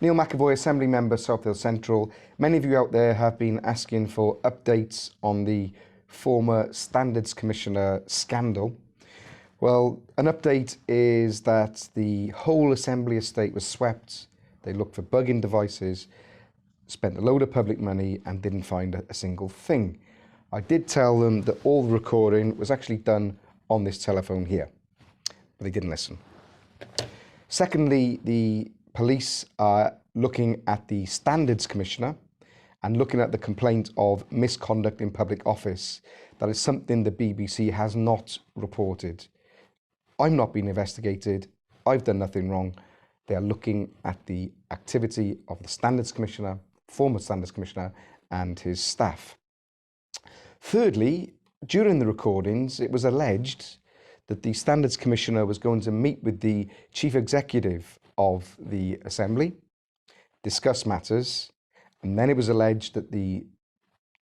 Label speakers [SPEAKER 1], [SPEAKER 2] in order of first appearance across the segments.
[SPEAKER 1] Neil McAvoy, Assembly Member, South Hill Central. Many of you out there have been asking for updates on the former Standards Commissioner scandal. Well, an update is that the whole Assembly estate was swept. They looked for bugging devices, spent a load of public money and didn't find a single thing. I did tell them that all the recording was actually done on this telephone here, but they didn't listen. Secondly, the police are looking at the Standards Commissioner and looking at the complaint of misconduct in public office. That is something the BBC has not reported. I'm not being investigated. I've done nothing wrong. They are looking at the activity of the Standards Commissioner, former Standards Commissioner, and his staff. Thirdly, during the recordings, it was alleged that the Standards Commissioner was going to meet with the Chief Executive of the Assembly, discuss matters, and then it was alleged that the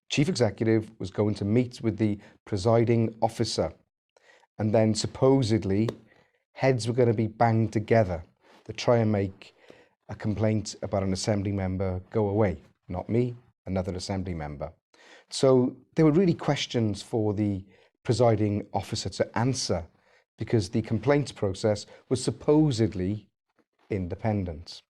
[SPEAKER 1] Chief Executive was going to meet with the presiding officer, and then supposedly heads were going to be banged together to try and make a complaint about an Assembly member go away. Not me, another Assembly member. So there were really questions for the presiding officer to answer because the complaints process was supposedly independent.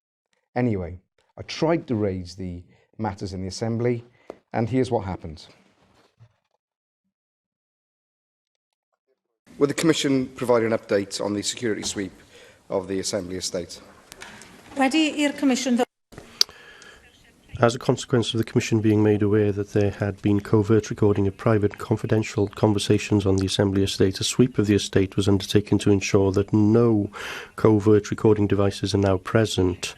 [SPEAKER 1] Anyway, I tried to raise the matters in the Assembly, and here's what happened. Will the Commission provide an update on the security sweep of the Assembly estate?
[SPEAKER 2] As a consequence of the Commission being made aware that there had been covert recording of private confidential conversations on the Assembly estate, a sweep of the estate was undertaken to ensure that no covert recording devices are now present.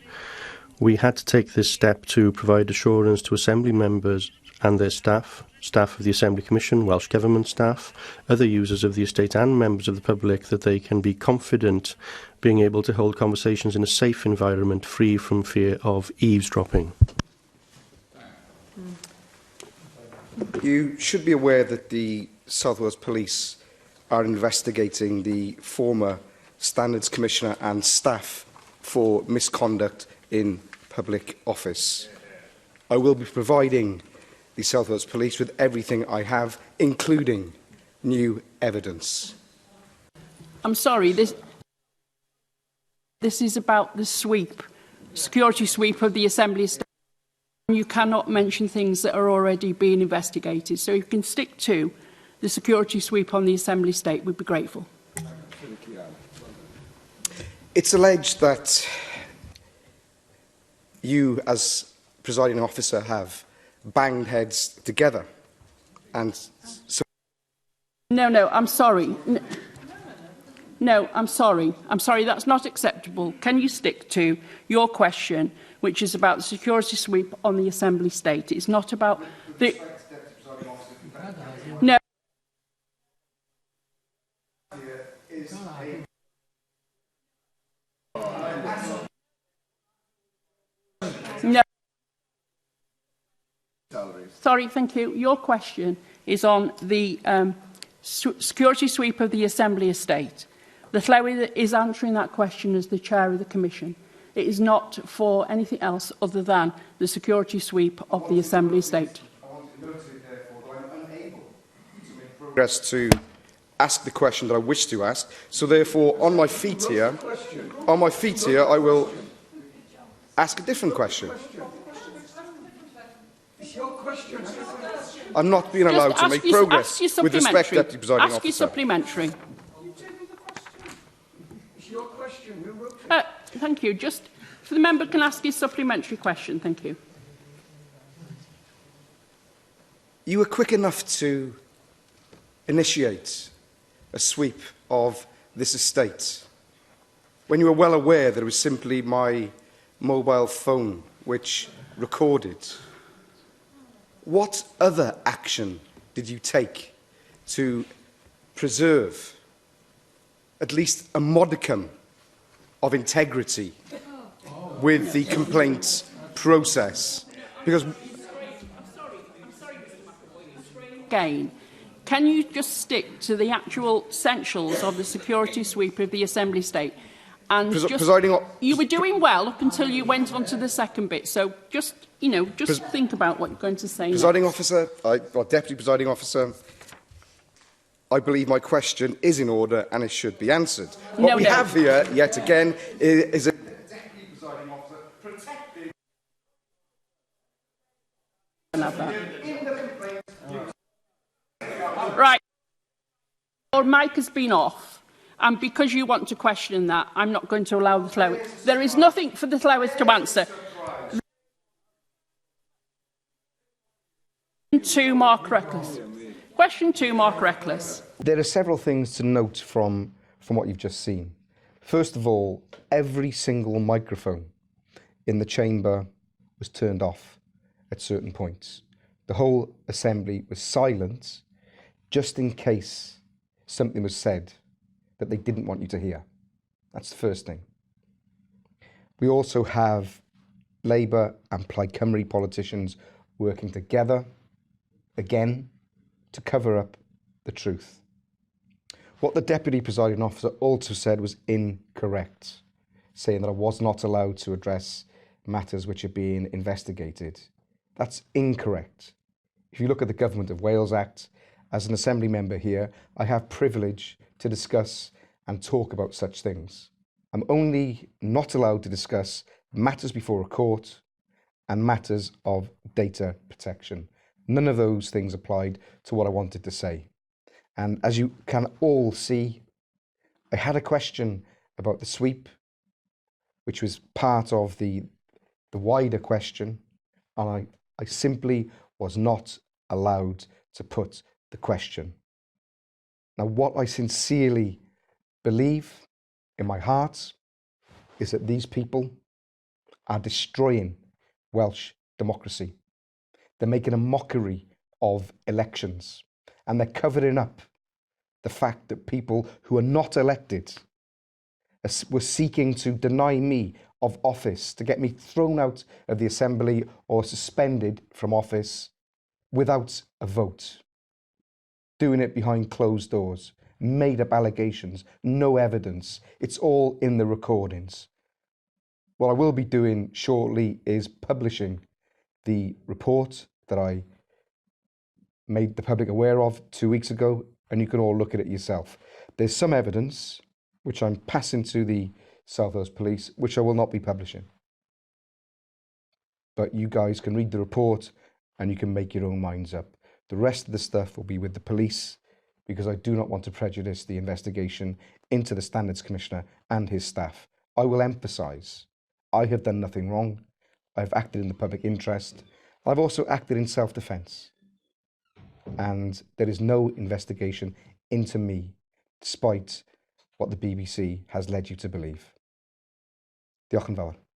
[SPEAKER 2] We had to take this step to provide assurance to Assembly members and their staff of the Assembly Commission, Welsh Government staff, other users of the estate and members of the public that they can be confident being able to hold conversations in a safe environment free from fear of eavesdropping.
[SPEAKER 1] You should be aware that the South Wales Police are investigating the former Standards Commissioner and staff for misconduct in public office. I will be providing the South Wales Police with everything I have, including new evidence.
[SPEAKER 3] I'm sorry, this is about the security sweep of the Assembly estate. You cannot mention things that are already being investigated. So if you can stick to the security sweep on the Assembly estate, we'd be grateful.
[SPEAKER 1] It's alleged that you, as presiding officer, have banged heads together. And so
[SPEAKER 3] No, I'm sorry. No, I'm sorry. I'm sorry, that's not acceptable. Can you stick to your question, which is about the security sweep on the Assembly estate? It's not about the... No. No. Sorry, thank you. Your question is on the security sweep of the Assembly estate. The Llywydd is answering that question as the Chair of the Commission. It is not for anything else other than the security sweep of the Assembly estate.
[SPEAKER 1] I want to note, therefore, that I'm unable to make progress to ask the question that I wish to ask. So, therefore, on my feet here, I will ask a different question. I'm not being allowed to make progress with respect, Deputy Presiding Officer.
[SPEAKER 3] Ask your supplementary. Thank you. Just so the member can ask his supplementary question. Thank you.
[SPEAKER 1] You were quick enough to initiate a sweep of this estate when you were well aware that it was simply my mobile phone which recorded. What other action did you take to preserve at least a modicum of integrity with the complaints process? Because
[SPEAKER 3] again, can you just stick to the actual essentials of the security sweep of the Assembly estate? And
[SPEAKER 1] Presiding
[SPEAKER 3] you were doing well up until you went on to the second bit. So just, think about what you're going to say
[SPEAKER 1] Presiding
[SPEAKER 3] next.
[SPEAKER 1] Officer, Deputy Presiding Officer, I believe my question is in order and it should be answered. What we have here, yet again, is a Deputy Presiding Officer protecting...
[SPEAKER 3] Right. Your mic has been off. And because you want to question that, I'm not going to allow the Llywelyn. There is nothing for the Llywelyn to answer. Question 2, Mark Reckless.
[SPEAKER 1] There are several things to note from what you've just seen. First of all, every single microphone in the chamber was turned off at certain points. The whole assembly was silent just in case something was said that they didn't want you to hear. That's the first thing. We also have Labour and Plaid Cymru politicians working together, again, to cover up the truth. What the Deputy Presiding Officer also said was incorrect, saying that I was not allowed to address matters which are being investigated. That's incorrect. If you look at the Government of Wales Act, as an Assembly member here, I have privilege to discuss and talk about such things. I'm only not allowed to discuss matters before a court and matters of data protection. None of those things applied to what I wanted to say. And as you can all see, I had a question about the sweep, which was part of the wider question, and I simply was not allowed to put the question. Now, what I sincerely believe in my heart is that these people are destroying Welsh democracy. They're making a mockery of elections, and they're covering up the fact that people who are not elected were seeking to deny me of office, to get me thrown out of the Assembly or suspended from office without a vote. Doing it behind closed doors, made up allegations, no evidence. It's all in the recordings. What I will be doing shortly is publishing the report that I made the public aware of 2 weeks ago, and you can all look at it yourself. There's some evidence which I'm passing to the South Wales Police, which I will not be publishing. But you guys can read the report and you can make your own minds up. The rest of the stuff will be with the police, because I do not want to prejudice the investigation into the Standards Commissioner and his staff. I will emphasise, I have done nothing wrong. I've acted in the public interest. I've also acted in self-defence. And there is no investigation into me, despite what the BBC has led you to believe. Diolch yn fawr.